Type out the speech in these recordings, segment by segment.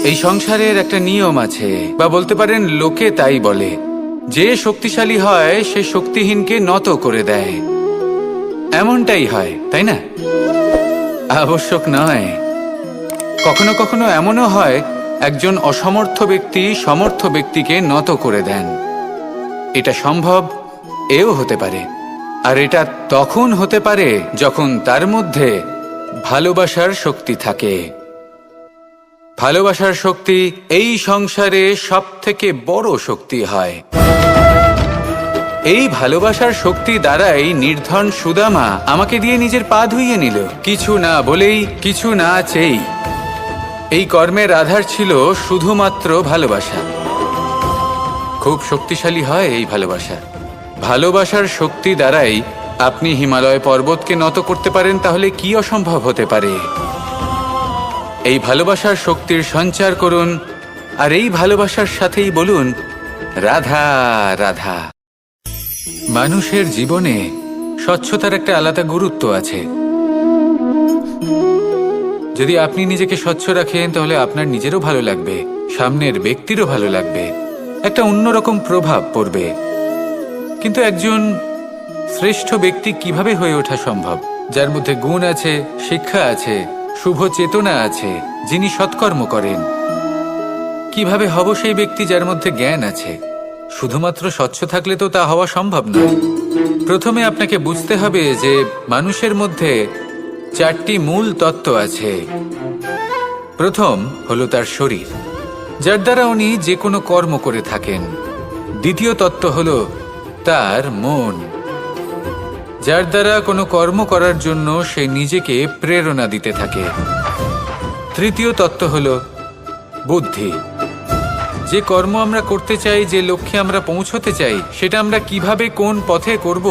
এই সংসারের একটা নিয়ম আছে, বা বলতে পারেন লোকে তাই বলে, যে শক্তিশালী হয় সে শক্তিহীনকে নত করে দেয়। এমনটাই হয়, তাই না? আবশ্যক নয়। কখনো কখনো এমনও হয় একজন অসমর্থ ব্যক্তি সমর্থ ব্যক্তিকে নত করে দেন। এটা সম্ভব, এও হতে পারে। আর এটা তখন হতে পারে যখন তার মধ্যে ভালোবাসার শক্তি থাকে। ভালোবাসার শক্তি এই সংসারে সবথেকে বড় শক্তি হয়। এই ভালোবাসার শক্তি দ্বারাই নির্ধন সুদামা আমাকে দিয়ে নিজের পা ধুইয়ে নিল, কিছু না বলেই, কিছু না চেয়েই। এই কর্মের আধার ছিল শুধুমাত্র ভালোবাসা। খুব শক্তিশালী হয় এই ভালোবাসা। ভালোবাসার শক্তি দ্বারাই আপনি হিমালয় পর্বতকে নত করতে পারেন, তাহলে কি অসম্ভব হতে পারে? এই ভালোবাসার শক্তির সঞ্চার করুন, আর এই ভালোবাসার সাথেই বলুন, রাধা রাধা। মানুষের জীবনে স্বচ্ছতার একটা আলাদা গুরুত্ব আছে। যদি আপনি নিজেকে স্বচ্ছ রাখেন, তাহলে আপনার নিজেরও ভালো লাগবে, সামনের ব্যক্তিরও ভালো লাগবে, একটা অন্যরকম প্রভাব পড়বে। কিন্তু একজন শ্রেষ্ঠ ব্যক্তি কিভাবে হয়ে ওঠা সম্ভব? যার মধ্যে গুণ আছে, শিক্ষা আছে, শুভ চেতনা আছে, যিনি সৎকর্ম করেন। কিভাবে হব সেই ব্যক্তি যার মধ্যে জ্ঞান আছে? শুধুমাত্র স্বচ্ছ থাকলে তো তা হওয়া সম্ভব নয়। প্রথমে আপনাকে বুঝতে হবে যে মানুষের মধ্যে 4টি মূল তত্ত্ব আছে। প্রথম হলো তার শরীর, যার দ্বারা উনি যে কোনো কর্ম করে থাকেন। দ্বিতীয় তত্ত্ব হলো তার মন, যার দ্বারা কোনো কর্ম করার জন্য সে নিজেকে প্রেরণা দিতে থাকে। তৃতীয় তত্ত্ব হলো বুদ্ধি, যে কর্ম আমরা করতে চাই, যে লক্ষ্যে আমরা পৌঁছতে চাই, সেটা আমরা কিভাবে কোন পথে করব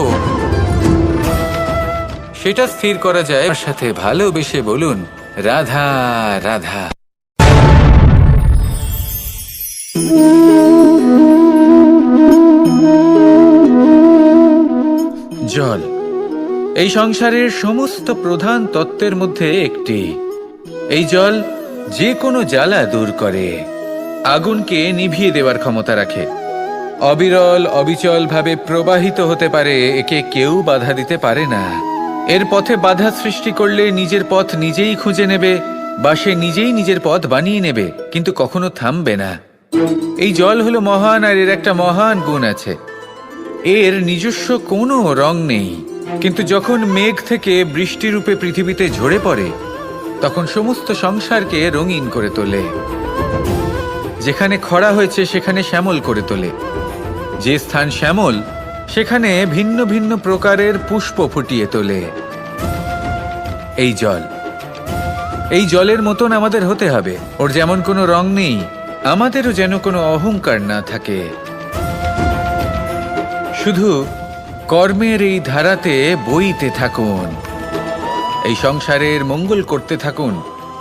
সেটা স্থির করা যায়। আমার সাথে ভালোবেসে বলুন, রাধা রাধা। জল এই সংসারের সমস্ত প্রধান তত্ত্বের মধ্যে একটি। এই জল যে কোনো জ্বালা দূর করে, আগুনকে নিভিয়ে দেওয়ার ক্ষমতা রাখে, অবিরল অবিচল ভাবে প্রবাহিত হতে পারে, একে কেউ বাধা দিতে পারে না। এর পথে বাধা সৃষ্টি করলে নিজের পথ নিজেই খুঁজে নেবে, বা সে নিজেই নিজের পথ বানিয়ে নেবে, কিন্তু কখনো থামবে না। এই জল হলো মহান, আর এর একটা মহান গুণ আছে, এর নিজস্ব কোনো রং নেই। কিন্তু যখন মেঘ থেকে বৃষ্টিরূপে পৃথিবীতে ঝরে পড়ে, তখন সমস্ত সংসারকে রঙিন করে তোলে। যেখানে খরা হয়েছে সেখানে শ্যামল করে তোলে, যে স্থান শ্যামল সেখানে ভিন্ন ভিন্ন প্রকারের পুষ্প ফুটিয়ে তোলে। এই জল, এই জলের মতন আমাদের হতে হবে। ওর যেমন কোনো রং নেই, আমাদেরও যেন কোনো অহংকার না থাকে। শুধু কর্মের এই ধারাতে বইতে থাকুন, এই সংসারের মঙ্গল করতে থাকুন,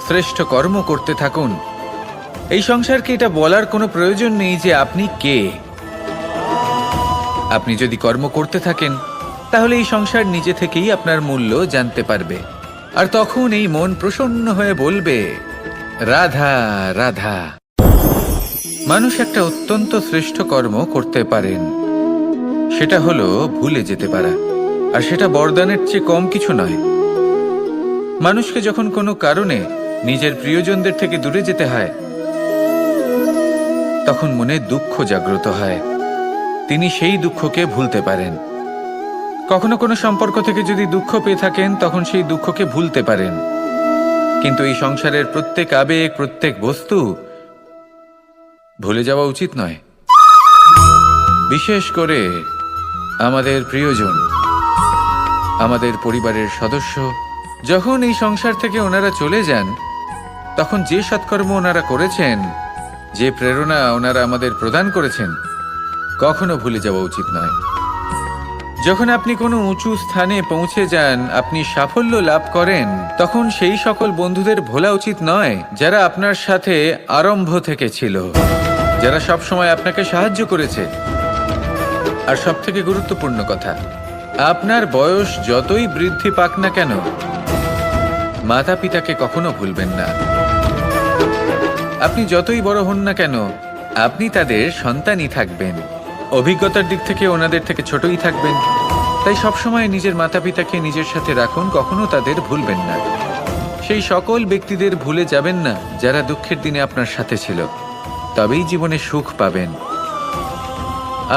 শ্রেষ্ঠ কর্ম করতে থাকুন। এই সংসারকে এটা বলার কোনো প্রয়োজন নেই যে আপনি কে। আপনি যদি কর্ম করতে থাকেন, তাহলে এই সংসার নিজে থেকেই আপনার মূল্য জানতে পারবে, আর তখন এই মন প্রসন্ন হয়ে বলবে, রাধা রাধা। মানুষ একটা অত্যন্ত শ্রেষ্ঠ কর্ম করতে পারেন, সেটা হলো ভুলে যেতে পারা, আর সেটা বরদানের চেয়ে কম কিছু নয়। মানুষকে যখন কোনো কারণে নিজের প্রিয়জনদের থেকে দূরে যেতে হয়, তখন মনে দুঃখ জাগ্রত হয়, তিনি সেই দুঃখকে ভুলতে পারেন। কখনো কোনো সম্পর্ক থেকে যদি দুঃখ পেয়ে থাকেন, তখন সেই দুঃখকে ভুলতে পারেন। কিন্তু এই সংসারের প্রত্যেক আবেগ, প্রত্যেক বস্তু ভুলে যাওয়া উচিত নয়। বিশেষ করে আমাদের প্রিয়জন, আমাদের পরিবারের সদস্য, যখন এই সংসার থেকে ওনারা চলে যান, তখন যে সৎকর্ম ওনারা করেছেন, যে প্রেরণা ওনারা আমাদের প্রদান করেছেন, কখনো ভুলে যাওয়া উচিত নয়। যখন আপনি কোনো উঁচু স্থানে পৌঁছে যান, আপনি সাফল্য লাভ করেন, তখন সেই সকল বন্ধুদের ভোলা উচিত নয় যারা আপনার সাথে আরম্ভ থেকে ছিল, যারা সব সময় আপনাকে সাহায্য করেছে। আর সবথেকে গুরুত্বপূর্ণ কথা, আপনার বয়স যতই বৃদ্ধি পাক না কেন, মাতা পিতাকে কখনো ভুলবেন না। আপনি যতই বড় হন না কেন, আপনি তাদের সন্তানই থাকবেন। অভিজ্ঞতার দিক থেকে ওনাদের থেকে ছোটই থাকবেন। তাই সবসময় নিজের মাতা পিতাকে নিজের সাথে রাখুন, কখনো তাদের ভুলবেন না। সেই সকল ব্যক্তিদের ভুলে যাবেন না যারা দুঃখের দিনে আপনার সাথে ছিল, তবেই জীবনে সুখ পাবেন।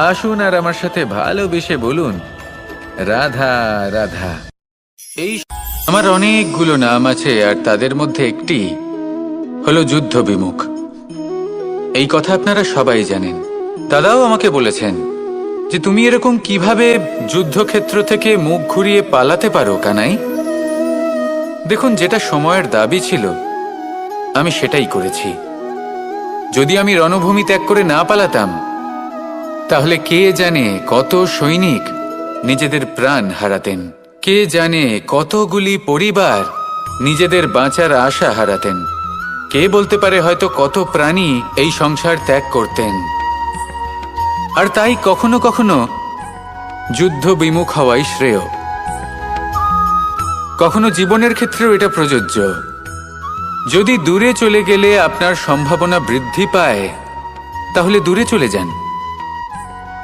আসুন আর আমার সাথে ভালোবেসে বলুন, রাধা রাধা। এই আমার অনেকগুলো নাম আছে, আর তাদের মধ্যে একটি হলো যুদ্ধ বিমুখ। এই কথা আপনারা সবাই জানেন। দাদাও আমাকে বলেছেন যে তুমি এরকম কিভাবে যুদ্ধক্ষেত্র থেকে মুখ ঘুরিয়ে পালাতে পারো কানাই। দেখুন, যেটা সময়ের দাবি ছিল আমি সেটাই করেছি। যদি আমি রণভূমি ত্যাগ করে না পালাতাম, তাহলে কে জানে কত সৈনিক নিজেদের প্রাণ হারাতেন, কে জানে কতগুলি পরিবার নিজেদের বাঁচার আশা হারাতেন, কে বলতে পারে হয়তো কত প্রাণী এই সংসার ত্যাগ করতেন। আর তাই কখনো কখনো যুদ্ধ বিমুখ হওয়াই শ্রেয়। কখনো জীবনের ক্ষেত্রেও এটা প্রযোজ্য। যদি দূরে চলে গেলে আপনার সম্ভাবনা বৃদ্ধি পায়, তাহলে দূরে চলে যান।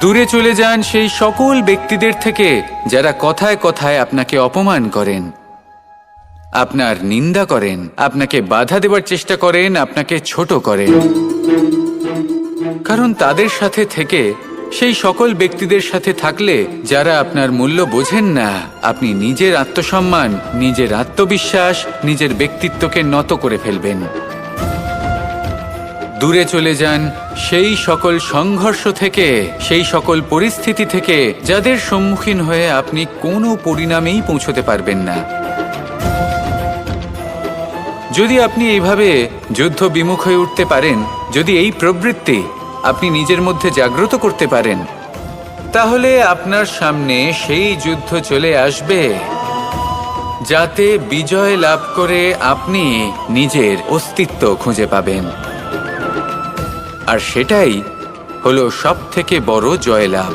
দূরে চলে যান সেই সকল ব্যক্তিদের থেকে যারা কথায় কথায় আপনাকে অপমান করেন, আপনার নিন্দা করেন, আপনাকে বাধা দেওয়ার চেষ্টা করেন, আপনাকে ছোট করেন। কারণ তাদের সাথে থেকে, সেই সকল ব্যক্তিদের সাথে থাকলে যারা আপনার মূল্য বোঝেন না, আপনি নিজের আত্মসম্মান, নিজের আত্মবিশ্বাস, নিজের ব্যক্তিত্বকে নত করে ফেলবেন। দূরে চলে যান সেই সকল সংঘর্ষ থেকে, সেই সকল পরিস্থিতি থেকে যাদের সম্মুখীন হয়ে আপনি কোনো পরিণামেই পৌঁছতে পারবেন না। যদি আপনি এইভাবে যুদ্ধ বিমুখ হয়ে উঠতে পারেন, যদি এই প্রবৃত্তি আপনি নিজের মধ্যে জাগ্রত করতে পারেন, তাহলে আপনার সামনে সেই যুদ্ধ চলে আসবে যাতে বিজয় লাভ করে আপনি নিজের অস্তিত্ব খুঁজে পাবেন। আর সেটাই হলো সবথেকে বড় জয়লাভ।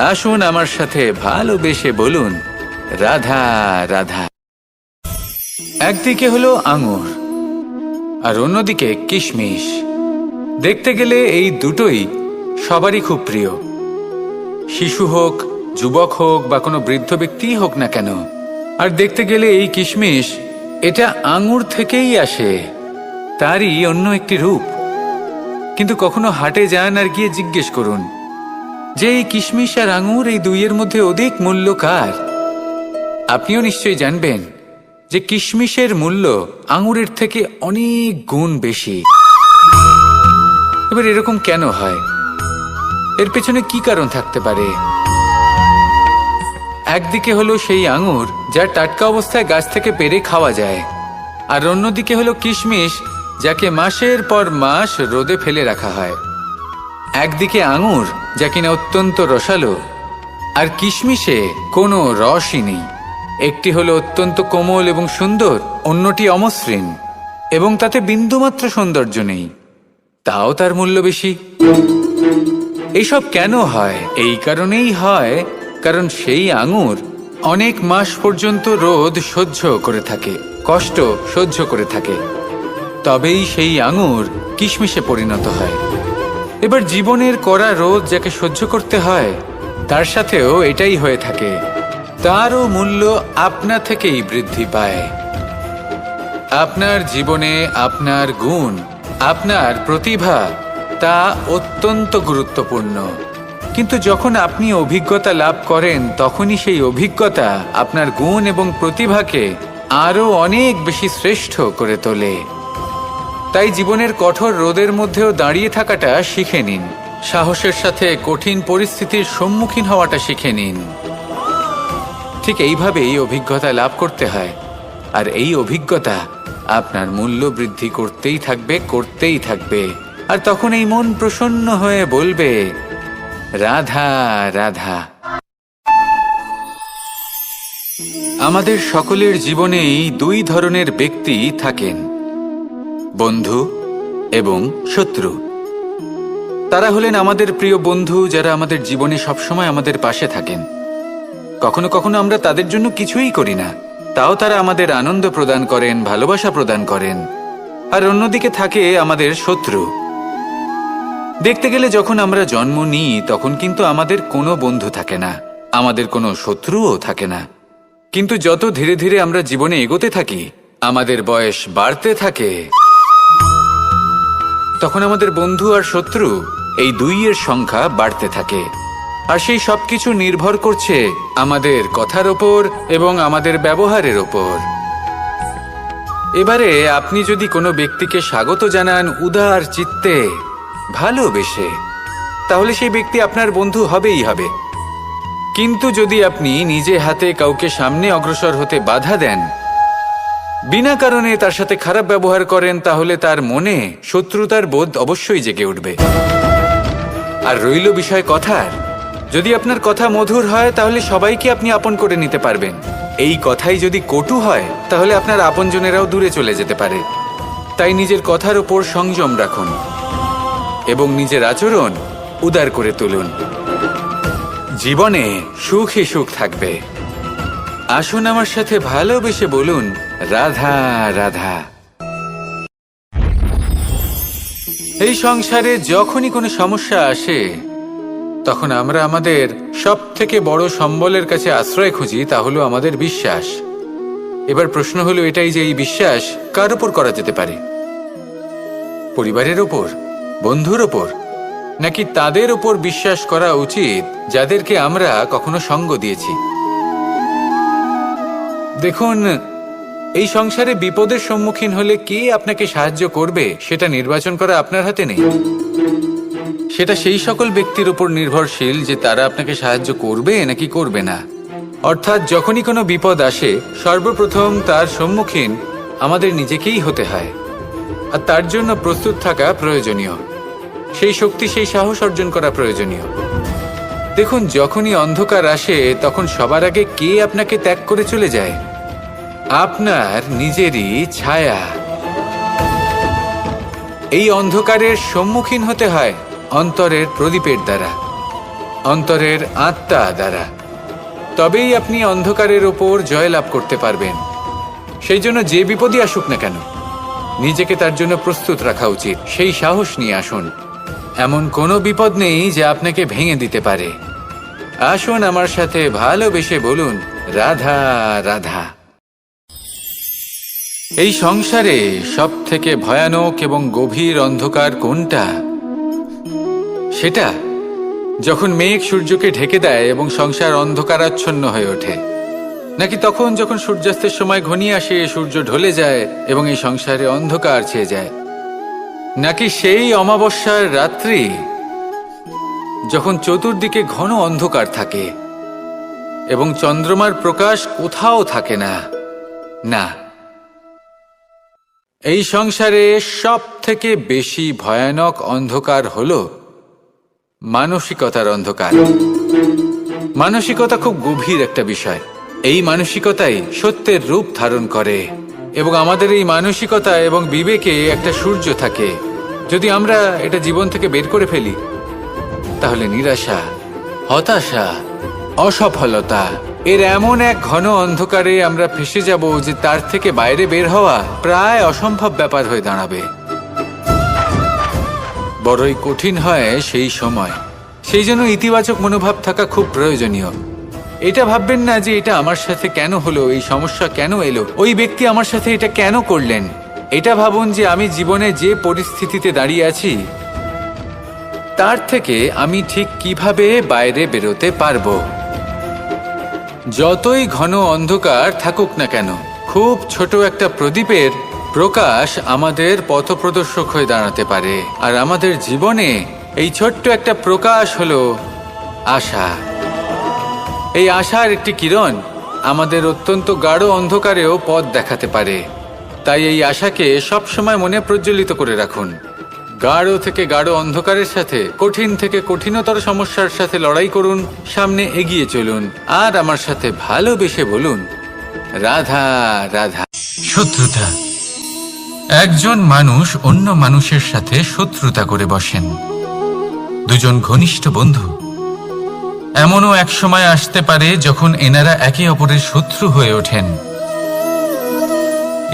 আসুন আমার সাথে ভালোবেসে বলুন, রাধা রাধা। একদিকে হলো আঙুর আর অন্যদিকে কিশমিশ। দেখতে গেলে এই দুটোই সবারই খুব প্রিয়। শিশু হোক, যুবক হোক বা কোনো বৃদ্ধ ব্যক্তিই হোক না কেন। আর দেখতে গেলে এই কিশমিশ, এটা আঙুর থেকেই আসে, তারই অন্য একটি রূপ। কিন্তু কখনো হাটে যান আর গিয়ে জিজ্ঞেস করুন যে এই কিশমিশ আর আঙুর, এই দুইয়ের মধ্যে অধিক মূল্য কার? আপনিও নিশ্চয়ই জানবেন যে কিশমিশের মূল্য আঙুরের থেকে অনেক গুণ বেশি। এবার এরকম কেন হয়? এর পেছনে কি কারণ থাকতে পারে? একদিকে হলো সেই আঙুর যা টাটকা অবস্থায় গাছ থেকে পেড়ে খাওয়া যায়, আর অন্যদিকে হলো কিশমিশ যাকে মাসের পর মাস রোদে ফেলে রাখা হয়। একদিকে আঙুর যা কিনা অত্যন্ত রসালো, আর কিশমিশে কোনো রসই নেই। একটি হলো অত্যন্ত কোমল এবং সুন্দর, অন্যটি অমসৃণ এবং তাতে বিন্দুমাত্র সৌন্দর্য নেই, তাও তার মূল্য বেশি। এইসব কেন হয়? এই কারণেই হয় কারণ সেই আঙুর অনেক মাস পর্যন্ত রোদ সহ্য করে থাকে, কষ্ট সহ্য করে থাকে, তবেই সেই আঙুর কিশমিশে পরিণত হয়। এবার জীবনের কড়া রোদ যাকে সহ্য করতে হয়, তার সাথেও এটাই হয়ে থাকে। তারও মূল্য আপনা থেকেই বৃদ্ধি পায়। আপনার জীবনে আপনার গুণ, আপনার প্রতিভা, তা অত্যন্ত গুরুত্বপূর্ণ। কিন্তু যখন আপনি অভিজ্ঞতা লাভ করেন, তখনই সেই অভিজ্ঞতা আপনার গুণ এবং প্রতিভাকে আরও অনেক বেশি শ্রেষ্ঠ করে তোলে। তাই জীবনের কঠোর রোদের মধ্যেও দাঁড়িয়ে থাকাটা শিখে নিন। সাহসের সাথে কঠিন পরিস্থিতির সম্মুখীন হওয়াটা শিখে নিন। ঠিক এইভাবেই অভিজ্ঞতা লাভ করতে হয়, আর এই অভিজ্ঞতা আপনার মূল্য বৃদ্ধি করতেই থাকবে, করতেই থাকবে। আর তখন এই মন প্রসন্ন হয়ে বলবে, রাধা রাধা। আমাদের সকলের জীবনেই দুই ধরনের ব্যক্তি থাকেন, বন্ধু এবং শত্রু। তারা হলেন আমাদের প্রিয় বন্ধু, যারা আমাদের জীবনে সবসময় আমাদের পাশে থাকেন। কখনো কখনো আমরা তাদের জন্য কিছুই করি না, তাও তারা আমাদের আনন্দ প্রদান করেন, ভালোবাসা প্রদান করেন। আর অন্যদিকে থাকে আমাদের শত্রু। দেখতে গেলে যখন আমরা জন্ম নিই তখন কিন্তু আমাদের কোনো বন্ধু থাকে না, আমাদের কোনো শত্রুও থাকে না। কিন্তু যত ধীরে ধীরে আমরা জীবনে এগোতে থাকি, আমাদের বয়স বাড়তে থাকে, তখন আমাদের বন্ধু আর শত্রু এই দুইয়ের সংখ্যা বাড়তে থাকে। আর সেই সবকিছু নির্ভর করছে আমাদের কথার ওপর এবং আমাদের ব্যবহারের ওপর। এবারে আপনি যদি কোনো ব্যক্তিকে স্বাগত জানান উদার চিত্তে, ভালোবেসে, তাহলে সেই ব্যক্তি আপনার বন্ধু হবেই হবে। কিন্তু যদি আপনি নিজে হাতে কাউকে সামনে অগ্রসর হতে বাধা দেন, বিনা কারণে তার সাথে খারাপ ব্যবহার করেন, তাহলে তার মনে শত্রুতার বোধ অবশ্যই জেগে উঠবে। আর রইল বিষয় কথার, যদি আপনার কথা মধুর হয় তাহলে সবাইকে আপনি আপন করে নিতে পারবেন। এই কথাই যদি কটু হয় তাহলে আপনার আপনজনেরাও দূরে চলে যেতে পারে। তাই নিজের কথার ওপর সংযম রাখুন এবং নিজের আচরণ উদার করে তুলুন। জীবনে সুখই সুখ থাকবে। আসুন আমার সাথে ভালোবেসে বলুন, রাধা রাধা। এই সংসারে যখনই কোনো সমস্যা আসে তখন আমরা আমাদের সব থেকে বড় সম্বলের কাছে আশ্রয় খুঁজি, তা হলো আমাদের বিশ্বাস। এবার প্রশ্ন হলো এটাই যে এই বিশ্বাস কার উপর করা যেতে পারে? পরিবারের ওপর, বন্ধুর ওপর, নাকি তাদের ওপর বিশ্বাস করা উচিত যাদেরকে আমরা কখনো সঙ্গ দিয়েছি? দেখুন, এই সংসারে বিপদের সম্মুখীন হলে কে আপনাকে সাহায্য করবে সেটা নির্বাচন করা আপনার হাতে নেই। সেটা সেই সকল ব্যক্তির উপর নির্ভরশীল যে তারা আপনাকে সাহায্য করবে নাকি করবে না। অর্থাৎ যখনই কোনো বিপদ আসে সর্বপ্রথম তার সম্মুখীন আমাদের নিজেকেই হতে হয়, আর তার জন্য প্রস্তুত থাকা প্রয়োজনীয়। সেই শক্তি, সেই সাহস অর্জন করা প্রয়োজনীয়। দেখুন, যখনই অন্ধকার আসে তখন সবার আগে কে আপনাকে ত্যাগ করে চলে যায়? আপনার নিজেরই ছায়া। এই অন্ধকারের সম্মুখীন হতে হয় অন্তরের প্রদীপের দ্বারা, অন্তরের আত্মা দ্বারা। তবেই আপনি অন্ধকারের ওপর জয়লাভ করতে পারবেন। সেই জন্য যে বিপদই আসুক না কেন, নিজেকে তার জন্য প্রস্তুত রাখা উচিত। সেই সাহস নিয়ে আসুন। এমন কোনো বিপদ নেই যা আপনাকে ভেঙে দিতে পারে। আসুন আমার সাথে ভালোবেসে বলুন, রাধা রাধা। এই সংসারে সব থেকে ভয়ানক এবং গভীর অন্ধকার কোনটা? সেটা যখন মেঘ সূর্যকে ঢেকে দেয় এবং সংসার অন্ধকারাচ্ছন্ন হয়ে ওঠে, নাকি তখন যখন সূর্যাস্তের সময় ঘনিয়ে আসে, সূর্য ঢলে যায় এবং এই সংসারে অন্ধকার ছেয়ে যায়, নাকি সেই অমাবস্যার রাত্রি যখন চতুর্দিকে ঘন অন্ধকার থাকে এবং চন্দ্রমার প্রকাশ কোথাও থাকে না? না, এই সংসারে সব থেকে বেশি ভয়ানক অন্ধকার হলো মানসিকতার অন্ধকার। মানসিকতা খুব গভীর একটা বিষয়। এই মানসিকতাই সত্যের রূপ ধারণ করে এবং আমাদের এই মানসিকতা এবং বিবেকে একটা সূর্য থাকে। যদি আমরা এটা জীবন থেকে বের করে ফেলি তাহলে নিরাশা, হতাশা, অসফলতা এর এমন এক ঘন অন্ধকারে আমরা ফেসে যাব যে তার থেকে বাইরে বের হওয়া প্রায় অসম্ভব ব্যাপার হয়ে দাঁড়াবে। বড়ই কঠিন হয় সেই সময়। সেই জন্য ইতিবাচক মনোভাব থাকা খুব প্রয়োজনীয়। এটা ভাববেন না যে এটা আমার সাথে কেন হলো, এই সমস্যা কেন এলো, ওই ব্যক্তি আমার সাথে এটা কেন করলেন। এটা ভাবুন যে আমি জীবনে যে পরিস্থিতিতে দাঁড়িয়ে আছি তার থেকে আমি ঠিক কিভাবে বাইরে বেরোতে পারবো। যতই ঘন অন্ধকার থাকুক না কেন, খুব ছোট একটা প্রদীপের প্রকাশ আমাদের পথপ্রদর্শক হয়ে দাঁড়াতে পারে। আর আমাদের জীবনে এই ছোট্ট একটা প্রকাশ হলো আশা। এই আশার একটি কিরণ আমাদের অত্যন্ত গাঢ় অন্ধকারেও পথ দেখাতে পারে। তাই এই আশাকে সবসময় মনে প্রজ্বলিত করে রাখুন। গাঢ় থেকে গাঢ় অন্ধকারের সাথে, কঠিন থেকে কঠিনতর সমস্যার সাথে লড়াই করুন, সামনে এগিয়ে চলুন, আর আমার সাথে ভালোবেসে বলুন, রাধা রাধা। শত্রুতা। একজন মানুষ অন্য মানুষের সাথে শত্রুতা করে বসেন। দুজন ঘনিষ্ঠ বন্ধু। এমনও এক সময় আসতে পারে যখন এনারা একে অপরের শত্রু হয়ে ওঠেন।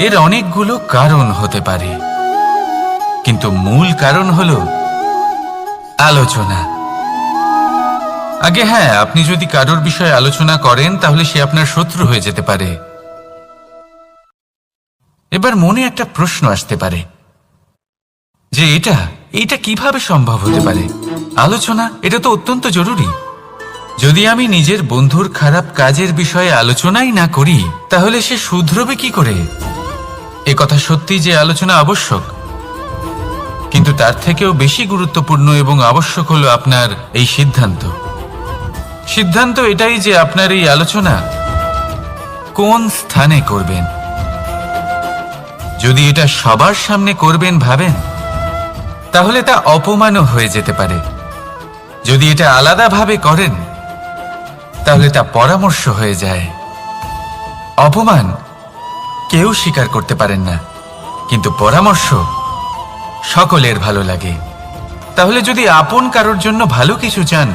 এর অনেকগুলো কারণ হতে পারে। কিন্তু মূল কারণ হলো আলোচনা। আগে হ্যাঁ, আপনি যদি কারোর বিষয়ে আলোচনা করেন তাহলে সে আপনার শত্রু হয়ে যেতে পারে। এবার মনে একটা প্রশ্ন আসতে পারে যে এটা কিভাবে সম্ভব হতে পারে? আলোচনা এটা তো অত্যন্ত জরুরি। যদি আমি নিজের বন্ধুর খারাপ কাজের বিষয়ে আলোচনাই না করি তাহলে সে শুধরবে কি করে? এ কথা সত্যি যে আলোচনা আবশ্যক, কিন্তু তার থেকেও বেশি গুরুত্বপূর্ণ এবং আবশ্যক হলো আপনার এই সিদ্ধান্ত এটাই যে আপনার এই আলোচনা কোন স্থানে করবেন। যদি এটা সবার সামনে করবেন ভাবেন, তাহলে তা অপমানও হয়ে যেতে পারে। যদি এটা আলাদাভাবে করেন তাহলে তা পরামর্শ হয়ে যায়। অপমান কেউ স্বীকার করতে পারেন না, কিন্তু পরামর্শ সকলের ভালো লাগে। তাহলে যদি আপন কারোর জন্য ভালো কিছু চান,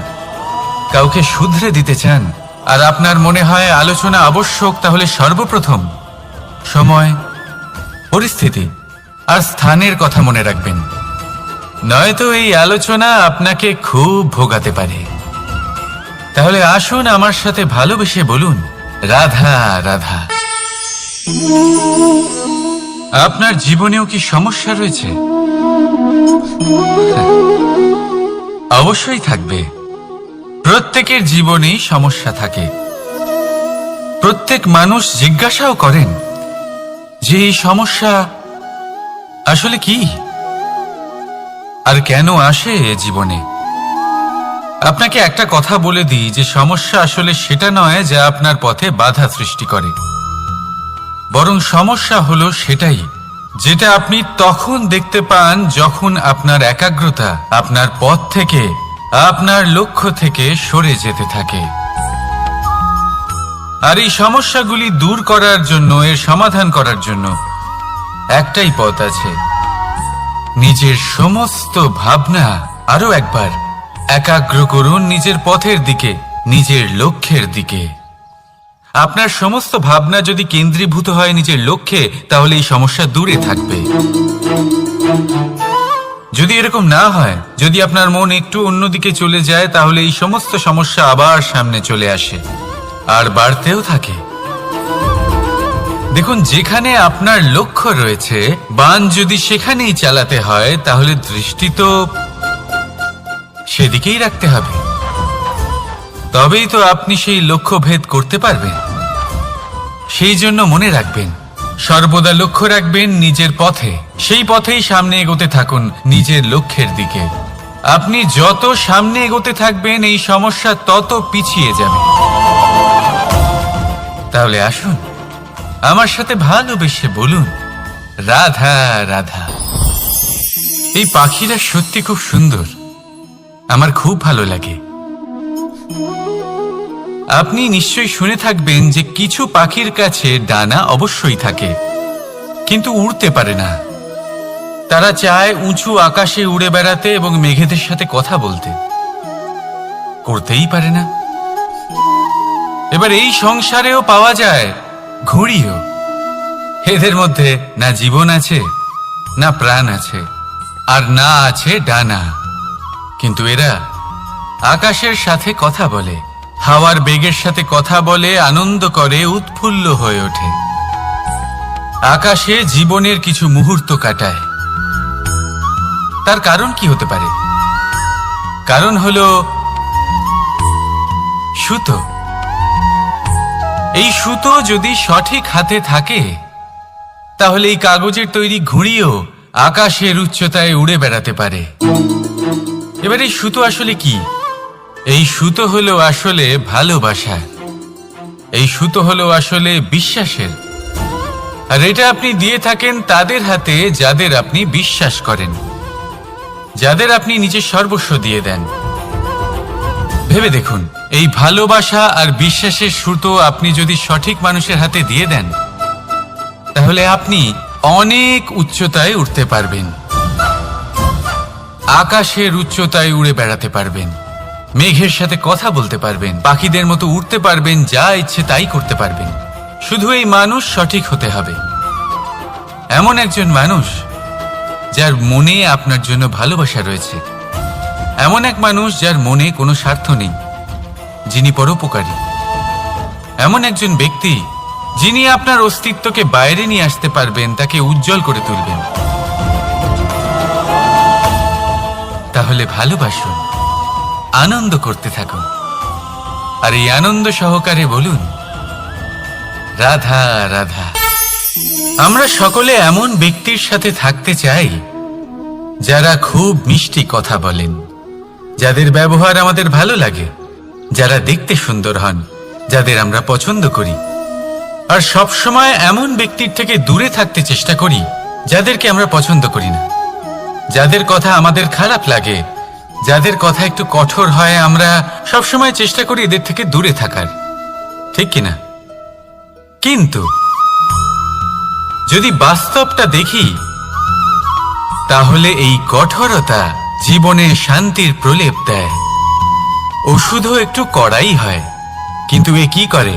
কাউকে শুধরে দিতে চান, আর আপনার মনে হয় আলোচনা আবশ্যক, তাহলে সর্বপ্রথম সময়, পরিস্থিতি আর স্থানের কথা মনে রাখবেন। নয়তো এই আলোচনা আপনাকে খুব ভোগাতে পারে। তাহলে আসুন আমার সাথে ভালোবেসে বলুন, রাধা রাধা। আপনার জীবনেও কি সমস্যা রয়েছে? অবশ্যই থাকবে। প্রত্যেকের জীবনেই সমস্যা থাকে। প্রত্যেক মানুষ জিজ্ঞাসাও করেন যে এই সমস্যা আসলে কি আর কেন আসে এ জীবনে। আপনাকে একটা কথা বলে দিই যে সমস্যা আসলে সেটা নয় যা আপনার পথে বাধা সৃষ্টি করে, বরং সমস্যা হলো সেটাই যেটা আপনি তখন দেখতে পান যখন আপনার একাগ্রতা আপনার পথ থেকে, আপনার লক্ষ্য থেকে সরে যেতে থাকে। আর এই সমস্যাগুলি দূর করার জন্য, এর সমাধান করার জন্য একটাই পথ আছে, নিজের সমস্ত ভাবনা আরো একবার একাগ্র করুন নিজের পথের দিকে, নিজের লক্ষ্যের দিকে। আপনার সমস্ত ভাবনা যদি কেন্দ্রীভূত হয় নিজের লক্ষ্যে, তাহলে এই সমস্যা দূরে থাকবে। যদি এরকম না হয়, যদি আপনার মন একটু অন্যদিকে চলে যায়, তাহলে এই সমস্ত সমস্যা আবার সামনে চলে আসে আর বাড়তেও থাকে। দেখুন, যেখানে আপনার লক্ষ্য রয়েছে, বাণ যদি সেখানেই চালাতে হয়, তাহলে দৃষ্টি তো সেদিকেই রাখতে হবে। তবেই তো আপনি সেই লক্ষ্য ভেদ করতে পারবেন। সেই জন্য মনে রাখবেন, সর্বদা লক্ষ্য রাখবেন নিজের পথে, সেই পথেই সামনে এগোতে থাকুন নিজের লক্ষ্যের দিকে। আপনি যত সামনে এগোতে থাকবেন এই সমস্যা তত পিছিয়ে যাবে। তাহলে আসুন আমার সাথে ভালোবেসে বলুন, রাধা রাধা। এই পাখিরা সত্যি খুব সুন্দর, আমার খুব ভালো লাগে। আপনি নিশ্চয়ই শুনে থাকবেন যে কিছু পাখির কাছে ডানা অবশ্যই থাকে, কিন্তু উড়তে পারে না। তারা চায় উঁচু আকাশে উড়ে বেড়াতে এবং মেঘেদের সাথে কথা বলতে, করতেই পারে না। এবার এই সংসারেও পাওয়া যায় ঘুড়িও। এদের মধ্যে না জীবন আছে, না প্রাণ আছে, আর না আছে ডানা, কিন্তু এরা আকাশের সাথে কথা বলে, হাওয়ার বেগের সাথে কথা বলে, আনন্দ করে, উৎফুল্ল হয়ে ওঠে। আকাশে জীবনের কিছু মুহূর্ত কাটায়। তার কারণ কি হতে পারে? কারণ হলো সুতো। এই সুতো যদি সঠিক হাতে থাকে, তাহলে এই কাগজের তৈরি ঘুড়িও আকাশের উচ্চতায় উড়ে বেড়াতে পারে। এবার এই সুতো আসলে কি? এই সুতো হলো আসলে ভালোবাসা। এই সুতো হলো আসলে বিশ্বাসের। আর এটা আপনি দিয়ে থাকেন তাদের হাতে যাদের আপনি বিশ্বাস করেন, যাদের আপনি নিজের সর্বস্ব দিয়ে দেন। ভেবে দেখুন, এই ভালোবাসা আর বিশ্বাসের সুতো আপনি যদি সঠিক মানুষের হাতে দিয়ে দেন, তাহলে আপনি অনেক উচ্চতায় উঠতে পারবেন, আকাশের উচ্চতায় উড়ে বেড়াতে পারবেন, মেঘের সাথে কথা বলতে পারবেন, পাখিদের মতো উড়তে পারবেন, যা ইচ্ছে তাই করতে পারবেন। শুধু এই মানুষ সঠিক হতে হবে, এমন একজন মানুষ যার মনে আপনার জন্য ভালোবাসা রয়েছে, এমন এক মানুষ যার মনে কোনো স্বার্থ নেই, যিনি পরোপকারী, এমন একজন ব্যক্তি যিনি আপনার অস্তিত্বকে বাইরে নিয়ে আসতে পারবেন, তাকে উজ্জ্বল করে তুলবেন। তাহলে ভালোবাসুন, আনন্দ করতে থাকুন, আর এই আনন্দ সহকারে বলুন, রাধা রাধা। আমরা সকলে এমন ব্যক্তির সাথে থাকতে চাই যারা খুব মিষ্টি কথা বলেন, যাদের ব্যবহার আমাদের ভালো লাগে, যারা দেখতে সুন্দর হন, যাদের আমরা পছন্দ করি। আর সবসময় এমন ব্যক্তির থেকে দূরে থাকতে চেষ্টা করি যাদেরকে আমরা পছন্দ করি না, যাদের কথা আমাদের খারাপ লাগে, যাদের কথা একটু কঠোর হয়। আমরা সবসময় চেষ্টা করি এদের থেকে দূরে থাকার, ঠিক কিনা? কিন্তু যদি বাস্তবটা দেখি, তাহলে এই কঠোরতা জীবনে শান্তির প্রলেপ দেয়। ওষুধও একটু কড়াই হয়, কিন্তু এ কি করে?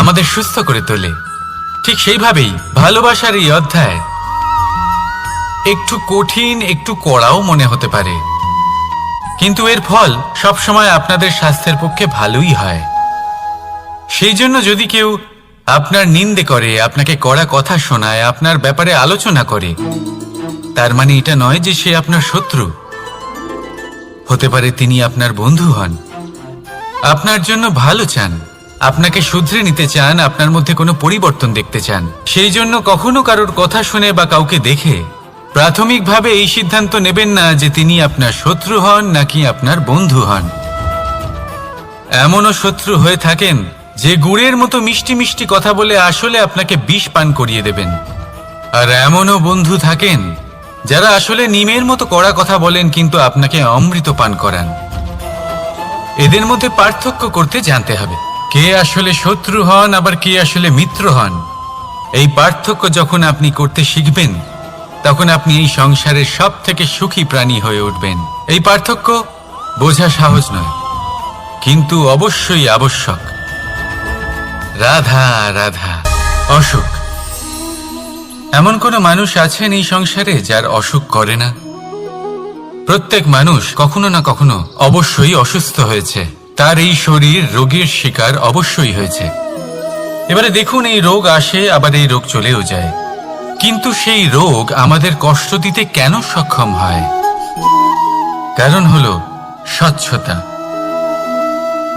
আমাদের সুস্থ করে তোলে। ঠিক সেইভাবেই ভালোবাসার এই অধ্যায় একটু কঠিন, একটু কড়াও মনে হতে পারে, কিন্তু এর ফল সবসময় আপনাদের স্বাস্থ্যের পক্ষে ভালোই হয়। সেই জন্য যদি কেউ আপনার নিন্দে করে, আপনাকে কড়া কথা শোনায়, আপনার ব্যাপারে আলোচনা করে, তার মানে এটা নয় যে সে আপনার শত্রু। হতে পারে তিনি আপনার বন্ধু হন, আপনার জন্য ভালো চান, আপনাকে শুধরে নিতে চান, আপনার মধ্যে কোনো পরিবর্তন দেখতে চান। সেই জন্য কখনো কারোর কথা শুনে বা কাউকে দেখে প্রাথমিকভাবে এই সিদ্ধান্ত নেবেন না যে তিনি আপনার শত্রু হন নাকি আপনার বন্ধু হন। এমনও শত্রু হয়ে থাকেন যে গুড়ের মতো মিষ্টি মিষ্টি কথা বলে আসলে আপনাকে বিষ পান করিয়ে দেবেন। আর এমনও বন্ধু থাকেন যারা আসলে নিমের মতো কড়া কথা বলেন, কিন্তু আপনাকে অমৃত পান করান। এদের মধ্যে পার্থক্য করতে জানতে হবে, কে আসলে শত্রু হন আবার কে আসলে মিত্র হন। এই পার্থক্য যখন আপনি করতে শিখবেন, তখন আপনি এই সংসারের সব থেকে সুখী প্রাণী হয়ে উঠবেন। এই পার্থক্য বোঝা সহজ নয়, কিন্তু অবশ্যই আবশ্যক। রাধা রাধা। অসুখ। এমন কোনো মানুষ আছেন এই সংসারে যার অসুখ করে না? প্রত্যেক মানুষ কখনো না কখনো অবশ্যই অসুস্থ হয়েছে, তার এই শরীর রোগের শিকার অবশ্যই হয়েছে। এবারে দেখুন, এই রোগ আসে, আবার এই রোগ চলেও যায়, কিন্তু সেই রোগ আমাদের কষ্ট দিতে কেন সক্ষম হয়? কারণ হলো স্বচ্ছতা।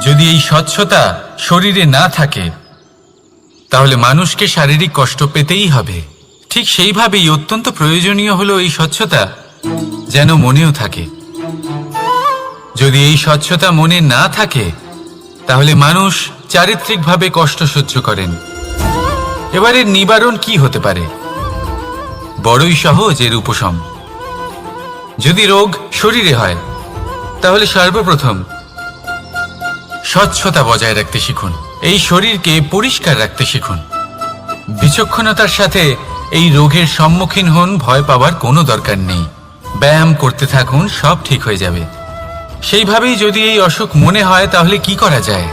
যদি এই স্বচ্ছতা শরীরে না থাকে, তাহলে মানুষকে শারীরিক কষ্ট পেতেই হবে। ঠিক সেইভাবেই অত্যন্ত প্রয়োজনীয় হলো এই স্বচ্ছতা যেন মনেও থাকে। যদি এই স্বচ্ছতা মনে না থাকে, তাহলে মানুষ চারিত্রিকভাবে কষ্ট সহ্য করেন। এবারে নিবারণ কি হতে পারে? বড়ই সহজ এর উপশম। যদি রোগ শরীরে হয়, তাহলে সর্বপ্রথম স্বচ্ছতা বজায় রাখতে শিখুন, এই শরীরকে পরিষ্কার রাখতে শিখুন। বিচক্ষণতার সাথে এই রোগের সম্মুখীন হন, ভয় পাওয়ার কোনো দরকার নেই। ব্যায়াম করতে থাকুন, সব ঠিক হয়ে যাবে। সেইভাবেই যদি এই অসুখ মনে হয়, তাহলে কি করা যায়?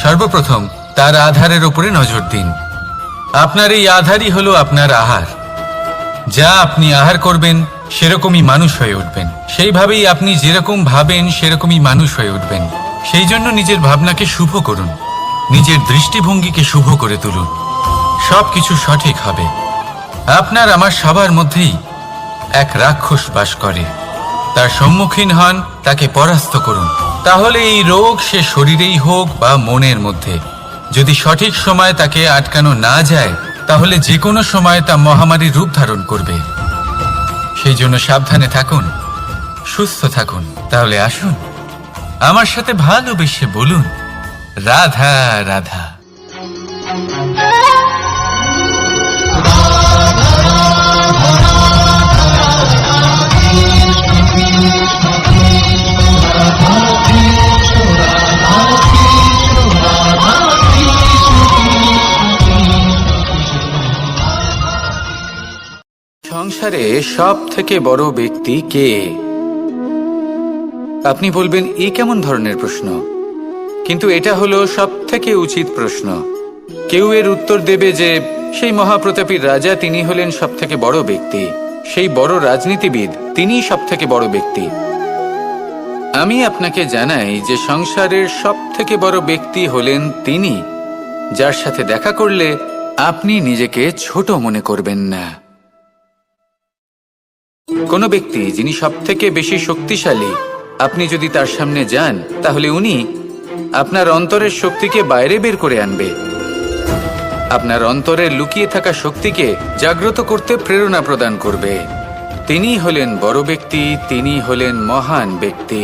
সর্বপ্রথম তার আধারের উপরে নজর দিন। আপনার এই আধারই হলো আপনার আহার। যা আপনি আহার করবেন, সেরকমই মানুষ হয়ে উঠবেন। সেইভাবেই আপনি যেরকম ভাবেন, সেরকমই মানুষ হয়ে উঠবেন। সেই জন্য নিজের ভাবনাকে শুভ করুন, নিজের দৃষ্টিভঙ্গিকে শুভ করে তুলুন, সবকিছু সঠিক হবে। আপনার আমার সবার মধ্যেই এক রাক্ষস বাস করে, তার সম্মুখীন হন, তাকে পরাস্ত করুন। তাহলে এই রোগ সে শরীরেই হোক বা মনের মধ্যে, যদি সঠিক সময় তাকে আটকানো না যায়, তাহলে যে কোনো সময় তা মহামারীর রূপ ধারণ করবে। সেই জন্য সাবধানে থাকুন, সুস্থ থাকুন। তাহলে আসুন, আমার সাথে ভালোবেসে বলুন, রাধা রাধা। সংসারে সব থেকে বড় ব্যক্তি কে? আপনি বলবেন, এ কেমন ধরনের প্রশ্ন? কিন্তু এটা হলো সব থেকে উচিত প্রশ্ন। কেউ এর উত্তর দেবে যে সেই মহাপ্রতাপী রাজা, তিনি হলেন সব থেকে বড় ব্যক্তি। সেই বড় রাজনীতিবিদ, তিনিই সবথেকে বড় ব্যক্তি। আমি আপনাকে জানাই যে সংসারের সবথেকে বড় ব্যক্তি হলেন তিনি, যার সাথে দেখা করলে আপনি নিজেকে ছোট মনে করবেন না। কোনো ব্যক্তি যিনি সবথেকে বেশি শক্তিশালী, আপনি যদি তার সামনে যান তাহলে উনি আপনার অন্তরের শক্তিকে বাইরে বের করে আনবে, আপনার অন্তরের লুকিয়ে থাকা শক্তিকে জাগ্রত করতে প্রেরণা প্রদান করবে। তিনি হলেন বড় ব্যক্তি, তিনি হলেন মহান ব্যক্তি।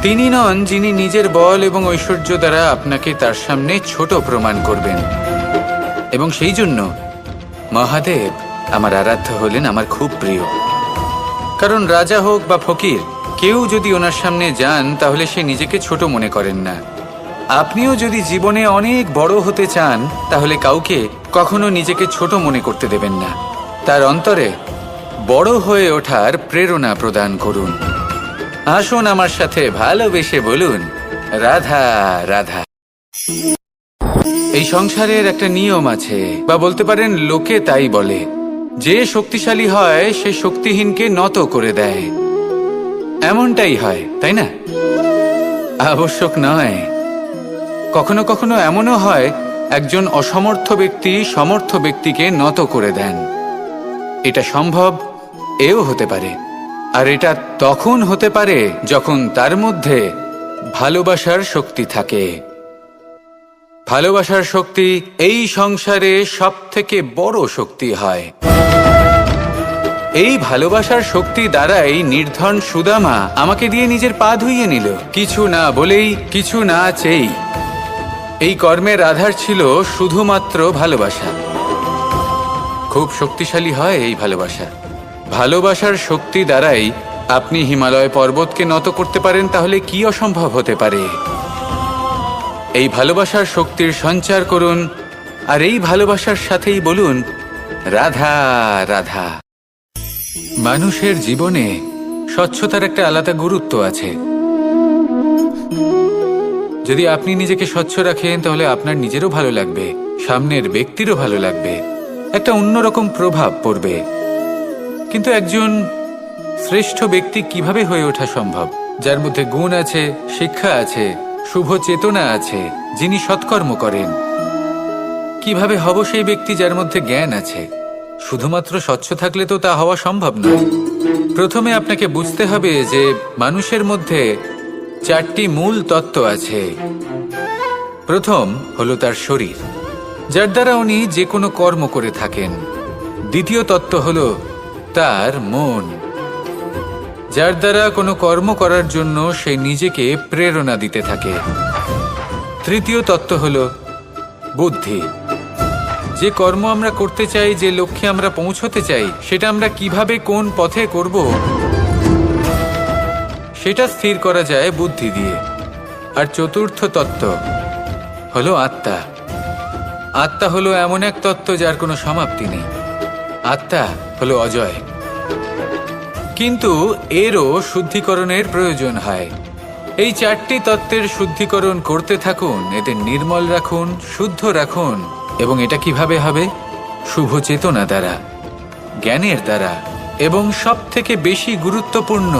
তিনি নন যিনি নিজের বল এবং ঐশ্বর্য দ্বারা আপনাকে তার সামনে ছোট প্রমাণ করবেন। এবং সেই জন্য মহাদেব আমার আরাধ্য হলেন আমার খুব প্রিয়। কারণ রাজা হোক বা ফকির, কেউ যদি ওনার সামনে যান তাহলে সে নিজেকে ছোট মনে করেন না। আপনিও যদি জীবনে অনেক বড় হতে চান তাহলে কাউকে কখনো নিজেকে ছোট মনে করতে দেবেন না। তার অন্তরে বড় হয়ে ওঠার প্রেরণা প্রদান করুন। আসুন আমার সাথে ভালোবেসে বলুন, রাধা রাধা। এই সংসারের একটা নিয়ম আছে, বা বলতে পারেন লোকে তাই বলে, যে শক্তিশালী হয় সে শক্তিহীনকে নত করে দেয়। এমনটাই হয়, তাই না? আবশ্যক নয়। কখনো কখনো এমনও হয় একজন অসমর্থ ব্যক্তি সমর্থ ব্যক্তিকে নত করে দেন। এটা সম্ভব, এও হতে পারে। আর এটা তখন হতে পারে যখন তার মধ্যে ভালোবাসার শক্তি থাকে। ভালোবাসার শক্তি এই সংসারে সবথেকে বড় শক্তি হয়। এই ভালোবাসার শক্তি দ্বারাই নির্ধন সুদামা আমাকে দিয়ে নিজের পা ধুইয়ে নিল, কিছু না বলেই, কিছু না চেয়েই। এই কর্মের আধার ছিল শুধুমাত্র ভালোবাসা। খুব শক্তিশালী হয় এই ভালোবাসা। ভালোবাসার শক্তি দ্বারাই আপনি হিমালয় পর্বতকে নত করতে পারেন, তাহলে কি অসম্ভব হতে পারে? এই ভালোবাসার শক্তির সঞ্চার করুন, আর এই ভালোবাসার সাথেই বলুন, রাধা রাধা। মানুষের জীবনে স্বচ্ছতার একটা আলাদা গুরুত্ব আছে। যদি আপনি নিজেকে স্বচ্ছ রাখেন তাহলে আপনার নিজেরও ভালো লাগবে, সামনের ব্যক্তিরও ভালো লাগবে, একটা অন্যরকম প্রভাব পড়বে। কিন্তু একজন শ্রেষ্ঠ ব্যক্তি কিভাবে হয়ে ওঠা সম্ভব? যার মধ্যে গুণ আছে, শিক্ষা আছে, শুভ চেতনা আছে, যিনি সৎকর্ম করেন। কিভাবে হব সেই ব্যক্তি যার মধ্যে জ্ঞান আছে? শুধুমাত্র স্বচ্ছ থাকলে তো তা হওয়া সম্ভব নয়। প্রথমে আপনাকে বুঝতে হবে যে মানুষের মধ্যে 4টি মূল তত্ত্ব আছে। প্রথম হলো তার শরীর, যার দ্বারা উনি যে কোনো কর্ম করে থাকেন। দ্বিতীয় তত্ত্ব হলো তার মন, যার দ্বারা কোনো কর্ম করার জন্য সে নিজেকে প্রেরণা দিতে থাকে। তৃতীয় তত্ত্ব হলো বুদ্ধি, যে কর্ম আমরা করতে চাই, যে লক্ষ্যে আমরা পৌঁছতে চাই, সেটা আমরা কিভাবে কোন পথে করব সেটা স্থির করা যায় বুদ্ধি দিয়ে। আর চতুর্থ তত্ত্ব হলো আত্মা। আত্মা হলো এমন এক তত্ত্ব যার কোনো সমাপ্তি নেই। আত্মা হলো অজয়। কিন্তু এরও শুদ্ধিকরণের প্রয়োজন হয়। এই 4টি তত্ত্বের শুদ্ধিকরণ করতে থাকুন, এদের নির্মল রাখুন, শুদ্ধ রাখুন। এবং এটা কিভাবে হবে? শুভ চেতনা দ্বারা, জ্ঞানের দ্বারা, এবং সবথেকে বেশি গুরুত্বপূর্ণ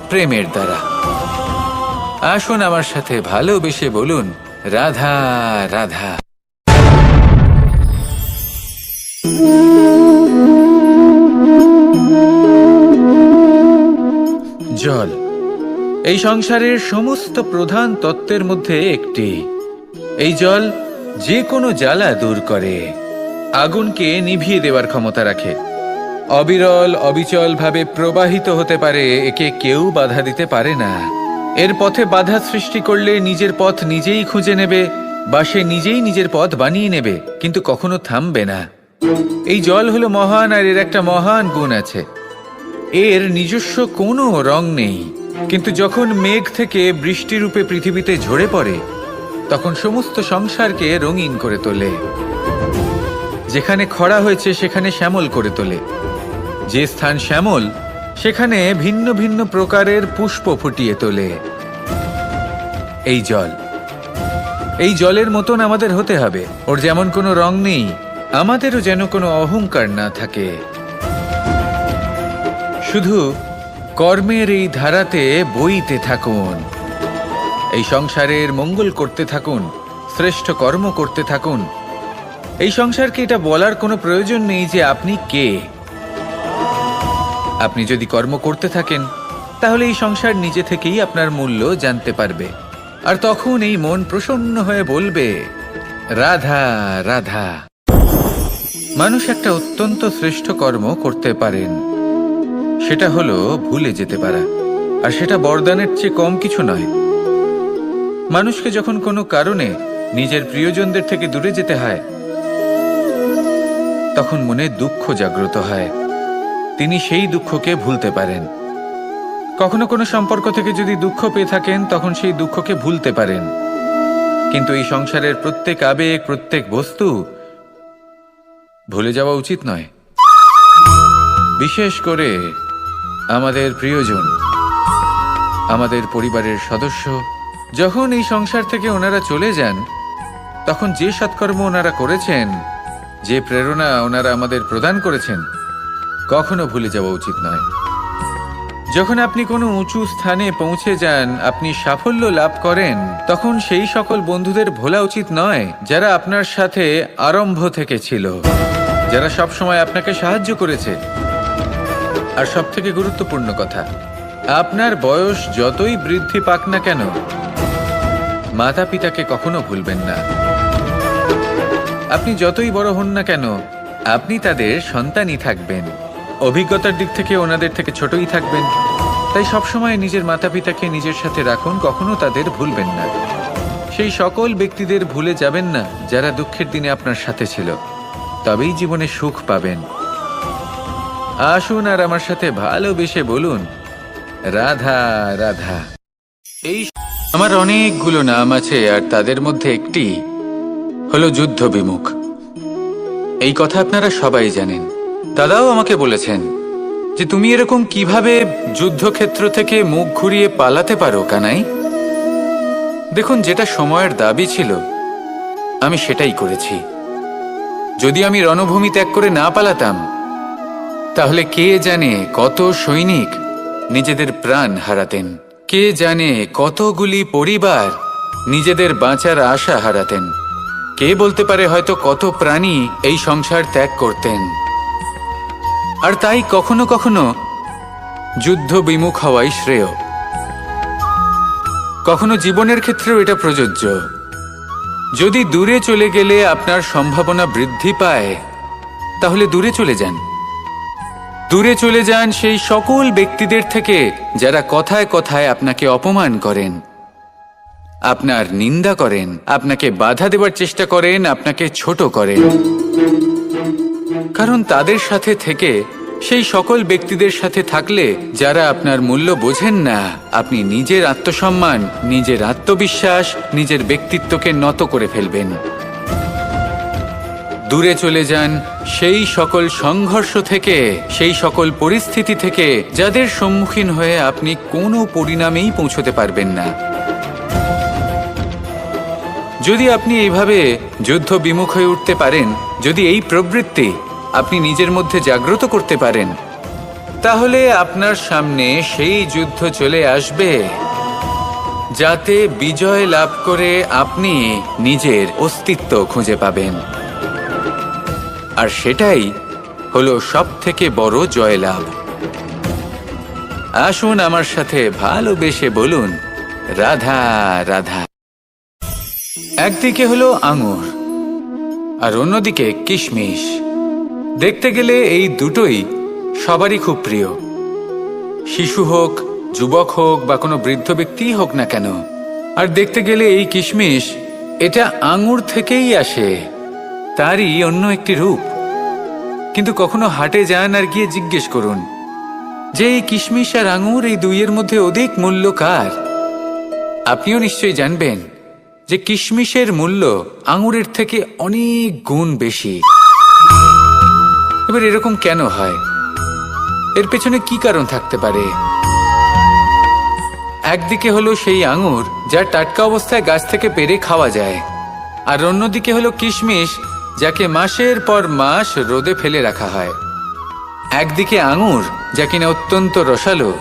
প্রেমের দ্বারা। আসুন আমার সাথে ভালোবেসে বলুন, রাধা রাধা। জল এই সংসারের সমস্ত প্রধান তত্ত্বের মধ্যে একটি। এই জল যে কোনো জ্বালা দূর করে, আগুনকে নিভিয়ে দেওয়ার ক্ষমতা রাখে, অবিরল অবিচল ভাবে প্রবাহিত হতে পারে, একে কেউ বাধা দিতে পারে না। এর পথে বাধা সৃষ্টি করলে নিজের পথ নিজেই খুঁজে নেবে, বা সে নিজেই নিজের পথ বানিয়ে নেবে, কিন্তু কখনো থামবে না। এই জল হলো মহান, আর এর একটা মহান গুণ আছে, এর নিজস্ব কোনো রং নেই। কিন্তু যখন মেঘ থেকে বৃষ্টিরূপে পৃথিবীতে ঝরে পড়ে, তখন সমস্ত সংসারকে রঙিন করে তোলে। যেখানে খরা হয়েছে সেখানে শ্যামল করে তোলে। যে স্থান শ্যামল সেখানে ভিন্ন ভিন্ন প্রকারের পুষ্প ফুটিয়ে তোলে। এই জল, এই জলের মতন আমাদের হতে হবে। ওর যেমন কোনো রং নেই, আমাদেরও যেন কোনো অহংকার না থাকে। শুধু কর্মের এই ধারাতে বইতে থাকুন, এই সংসারের মঙ্গল করতে থাকুন, শ্রেষ্ঠ কর্ম করতে থাকুন। এই সংসারকে এটা বলার কোনো প্রয়োজন নেই যে আপনি কে। আপনি যদি কর্ম করতে থাকেন তাহলে এই সংসার নিজে থেকেই আপনার মূল্য জানতে পারবে, আর তখন এই মন প্রসন্ন হয়ে বলবে, রাধা রাধা। মানুষ একটা অত্যন্ত শ্রেষ্ঠ কর্ম করতে পারেন, সেটা হলো ভুলে যেতে পারা, আর সেটা বরদানের চেয়ে কম কিছু নয়। মানুষকে যখন কোনো কারণে নিজের প্রিয়জনদের থেকে দূরে যেতে হয়, তখন মনে দুঃখ জাগ্রত হয়, তিনি সেই দুঃখকে ভুলতে পারেন। কখনো কোনো সম্পর্ক থেকে যদি দুঃখ পেয়ে থাকেন, তখন সেই দুঃখকে ভুলতে পারেন। কিন্তু এই সংসারের প্রত্যেক আবেগ, প্রত্যেক বস্তু ভুলে যাওয়া উচিত নয়। বিশেষ করে আমাদের প্রিয়জন, আমাদের পরিবারের সদস্য, যখন এই সংসার থেকে ওনারা চলে যান, তখন যে সৎকর্ম ওনারা করেছেন, যে প্রেরণা ওনারা আমাদের প্রদান করেছেন, কখনো ভুলে যাওয়া উচিত নয়। যখন আপনি কোনো উঁচু স্থানে পৌঁছে যান, আপনি সাফল্য লাভ করেন, তখন সেই সকল বন্ধুদের ভোলা উচিত নয় যারা আপনার সাথে আরম্ভ থেকে ছিল, যারা সবসময় আপনাকে সাহায্য করেছে। আর সবথেকে গুরুত্বপূর্ণ কথা, আপনার বয়স যতই বৃদ্ধি পাক না কেন, মাতা পিতাকে কখনো ভুলবেন না। আপনি যতই বড় হন না কেন, আপনি তাদের সন্তানই থাকবেন, অভিজ্ঞতার দিক থেকে ওনাদের থেকে ছোটই থাকবেন। তাই সবসময় নিজের মাতা পিতাকে নিজের সাথে রাখুন, কখনো তাদের ভুলবেন না। সেই সকল ব্যক্তিদের ভুলে যাবেন না যারা দুঃখের দিনে আপনার সাথে ছিল, তবেই জীবনে সুখ পাবেন। আসুন আর আমার সাথে ভালোবেসে বলুন, রাধা রাধা। এই আমার অনেকগুলো নাম আছে, আর তাদের মধ্যে একটি হলো যুদ্ধ বিমুখ। এই কথা আপনারা সবাই জানেন। দাদাও আমাকে বলেছেন যে তুমি এরকম কিভাবে যুদ্ধক্ষেত্র থেকে মুখ ঘুরিয়ে পালাতে পারো কানাই। দেখুন, যেটা সময়ের দাবি ছিল আমি সেটাই করেছি। যদি আমি রণভূমি ত্যাগ করে না পালাতাম, তাহলে কে জানে কত সৈনিক নিজেদের প্রাণ হারাতেন, কে জানে কতগুলি পরিবার নিজেদের বাঁচার আশা হারাতেন, কে বলতে পারে হয়তো কত প্রাণী এই সংসার ত্যাগ করতেন। আর তাই কখনো কখনো যুদ্ধ বিমুখ হওয়াই শ্রেয়। কখনো জীবনের ক্ষেত্রেও এটা প্রযোজ্য। যদি দূরে চলে গেলে আপনার সম্ভাবনা বৃদ্ধি পায়, তাহলে দূরে চলে যান। দূরে চলে যান সেই সকল ব্যক্তিদের থেকে যারা কথায় কথায় আপনাকে অপমান করেন, আপনার নিন্দা করেন, আপনাকে বাধা দেবার চেষ্টা করেন, আপনাকে ছোট করেন। কারণ তাদের সাথে থেকে, সেই সকল ব্যক্তিদের সাথে থাকলে যারা আপনার মূল্য বোঝেন না, আপনি নিজের আত্মসম্মান, নিজের আত্মবিশ্বাস, নিজের ব্যক্তিত্বকে নত করে ফেলবেন। দূরে চলে যান সেই সকল সংঘর্ষ থেকে, সেই সকল পরিস্থিতি থেকে যাদের সম্মুখীন হয়ে আপনি কোনো পরিণামেই পৌঁছতে পারবেন না। যদি আপনি এইভাবে যুদ্ধ বিমুখ হয়ে উঠতে পারেন, যদি এই প্রবৃত্তি আপনি নিজের মধ্যে জাগ্রত করতে পারেন, তাহলে আপনার সামনে সেই যুদ্ধ চলে আসবে যাতে বিজয় লাভ করে আপনি নিজের অস্তিত্ব খুঁজে পাবেন। আর সেটাই হলো সবথেকে বড় জয়লাভ। আসুন আমার সাথে ভালোবেসে বলুন, রাধা রাধা। একদিকে হলো আঙুর আর অন্যদিকে কিশমিশ। দেখতে গেলে এই দুটোই সবারই খুব প্রিয়, শিশু হোক, যুবক হোক বা কোনো বৃদ্ধ ব্যক্তিই হোক না কেন। আর দেখতে গেলে এই কিশমিশ, এটা আঙুর থেকেই আসে, তারই অন্য একটি রূপ। কিন্তু কখনো হাটে যান আর গিয়ে জিজ্ঞেস করুন যে এই কিশমিশ আর আঙুর, এই দুইয়ের মধ্যে অধিক মূল্য কার? আপনিও নিশ্চয়ই জানবেন যে কিশমিশের মূল্য আঙুরের থেকে অনেক গুণ বেশি। এবার এরকম কেন হয়? এর পেছনে কি কারণ থাকতে পারে? একদিকে হলো সেই আঙুর যা টাটকা অবস্থায় গাছ থেকে পেড়ে খাওয়া যায়, আর অন্যদিকে হলো কিশমিশ যাকে মাসের পর মাস রোদে ফেলে রাখা হয়। একদিকে আঙুর যা কিনা অত্যন্ত রসালো,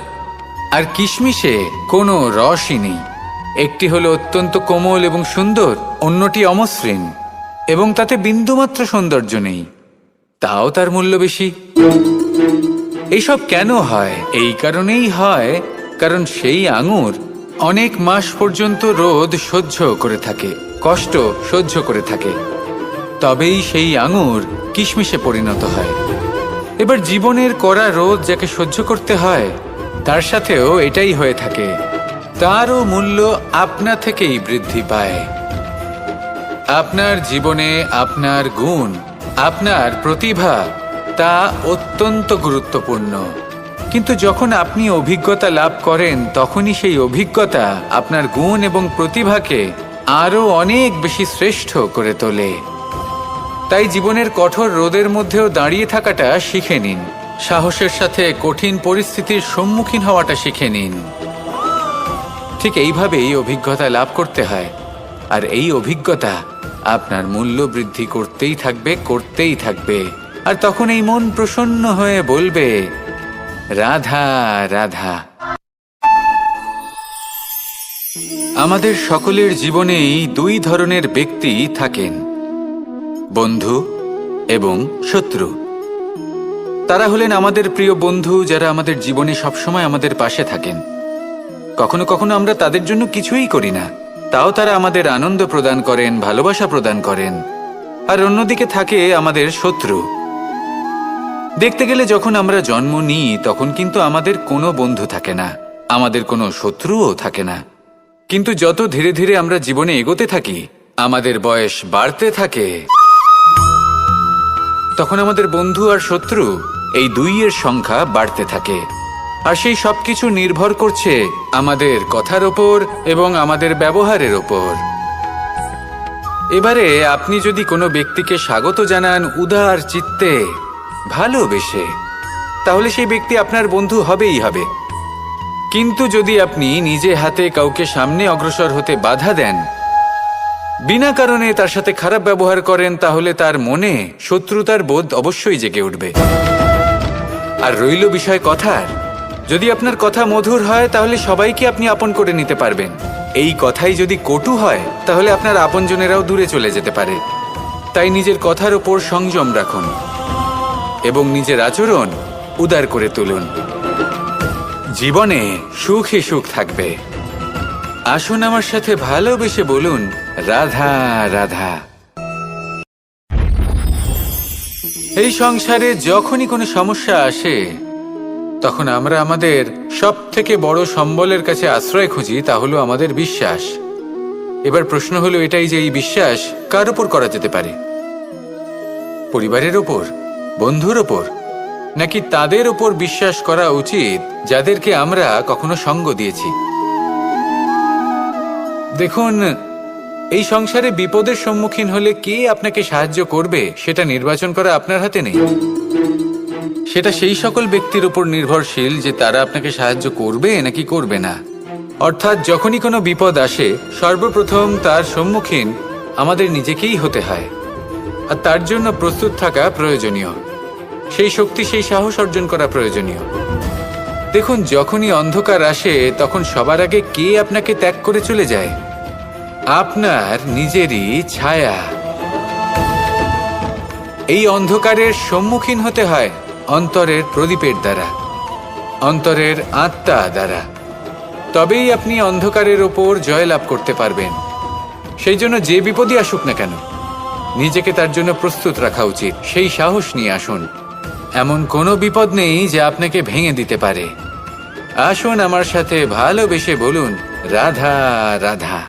আর কিশমিশে কোনো রসই নেই। একটি হলো অত্যন্ত কোমল এবং সুন্দর, অন্যটি অমসৃণ এবং তাতে বিন্দুমাত্র সৌন্দর্য নেই, তাও তার মূল্য বেশি। এইসব কেন হয়? এই কারণেই হয় কারণ সেই আঙুর অনেক মাস পর্যন্ত রোদ সহ্য করে থাকে, কষ্ট সহ্য করে থাকে, তবেই সেই আঙুর কিশমিশে পরিণত হয়। এবার জীবনের কড়া রোদ যাকে সহ্য করতে হয়, তার সাথেও এটাই হয়ে থাকে, তারও মূল্য আপনা থেকেই বৃদ্ধি পায়। আপনার জীবনে আপনার গুণ, আপনার প্রতিভা, তা অত্যন্ত গুরুত্বপূর্ণ। কিন্তু যখন আপনি অভিজ্ঞতা লাভ করেন, তখনই সেই অভিজ্ঞতা আপনার গুণ এবং প্রতিভাকে আরও অনেক বেশি শ্রেষ্ঠ করে তোলে। তাই জীবনের কঠোর রোদের মধ্যেও দাঁড়িয়ে থাকাটা শিখে নিন, সাহসের সাথে কঠিন পরিস্থিতির সম্মুখীন হওয়াটা শিখে নিন। ঠিক এইভাবেই অভিজ্ঞতা লাভ করতে হয়, আর এই অভিজ্ঞতা আপনার মূল্য বৃদ্ধি করতেই থাকবে, করতেই থাকবে। আর তখন এই মন প্রসন্ন হয়ে বলবে, রাধা রাধা। আমাদের সকলের জীবনেই দুই ধরনের ব্যক্তি থাকেন, বন্ধু এবং শত্রু। তারা হলেন আমাদের প্রিয় বন্ধু, যারা আমাদের জীবনে সবসময় আমাদের পাশে থাকেন। কখনো কখনো আমরা তাদের জন্য কিছুই করি না, তাও তারা আমাদের আনন্দ প্রদান করেন, ভালোবাসা প্রদান করেন। আর অন্যদিকে থাকে আমাদের শত্রু। দেখতে গেলে যখন আমরা জন্ম নিই, তখন কিন্তু আমাদের কোনো বন্ধু থাকে না, আমাদের কোনো শত্রুও থাকে না। কিন্তু যত ধীরে ধীরে আমরা জীবনে এগোতে থাকি, আমাদের বয়স বাড়তে থাকে, তখন আমাদের বন্ধু আর শত্রু এই দুইয়ের সংখ্যা বাড়তে থাকে। আর সেই সবকিছু নির্ভর করছে আমাদের কথার ওপর এবং আমাদের ব্যবহারের ওপর। এবারে আপনি যদি কোনো ব্যক্তিকে স্বাগত জানান উদার চিত্তে, ভালোবেসে, তাহলে সেই ব্যক্তি আপনার বন্ধু হবেই হবে। কিন্তু যদি আপনি নিজে হাতে কাউকে সামনে অগ্রসর হতে বাধা দেন, বিনা কারণে তার সাথে খারাপ ব্যবহার করেন, তাহলে তার মনে শত্রুতার বোধ অবশ্যই জেগে উঠবে। আর রইল বিষয় কথার, যদি আপনার কথা মধুর হয়, তাহলে সবাইকে আপনি আপন করে নিতে পারবেন। এই কথাই যদি কটু হয়, তাহলে আপনার আপনজনেরাও দূরে চলে যেতে পারে। তাই নিজের কথার ওপর সংযম রাখুন এবং নিজের আচরণ উদার করে তুলুন। জীবনে সুখে সুখ থাকবে। আসুন আমার সাথে ভালোবেসে বলুন, রাধা রাধা। এই সংসারে যখনই কোনো সমস্যা আসে, তখন আমরা আমাদের সব থেকে বড় সম্বলের কাছে আশ্রয় খুঁজি, তা হলো আমাদের বিশ্বাস। এবার প্রশ্ন হলো এটাই যে এই বিশ্বাস কার উপর করা যেতে পারে? পরিবারের ওপর, বন্ধুর ওপর, নাকি তাদের ওপর বিশ্বাস করা উচিত যাদেরকে আমরা কখনো সঙ্গ দিয়েছি? দেখুন, এই সংসারে বিপদের সম্মুখীন হলে কে আপনাকে সাহায্য করবে সেটা নির্বাচন করা আপনার হাতে নেই। সেটা সেই সকল ব্যক্তির উপর নির্ভরশীল যে তারা আপনাকে সাহায্য করবে নাকি করবে না। অর্থাৎ যখনই কোনো বিপদ আসে, সর্বপ্রথম তার সম্মুখীন আমাদের নিজেকেই হতে হয়, আর তার জন্য প্রস্তুত থাকা প্রয়োজনীয়। সেই শক্তি, সেই সাহস অর্জন করা প্রয়োজনীয়। দেখুন, যখনই অন্ধকার আসে, তখন সবার আগে কে আপনাকে ত্যাগ করে চলে যায়? আপনার নিজেরই ছায়া। এই অন্ধকারের সম্মুখীন হতে হয় অন্তরের প্রদীপের দ্বারা, অন্তরের আত্মা দ্বারা। তবেই আপনি অন্ধকারের ওপর জয়লাভ করতে পারবেন। সেই জন্য যে বিপদই আসুক না কেন, নিজেকে তার জন্য প্রস্তুত রাখা উচিত। সেই সাহস নিয়ে আসুন। এমন কোনো বিপদ নেই যা আপনাকে ভেঙে দিতে পারে। আসুন আমার সাথে ভালোবেসে বলুন, রাধা রাধা।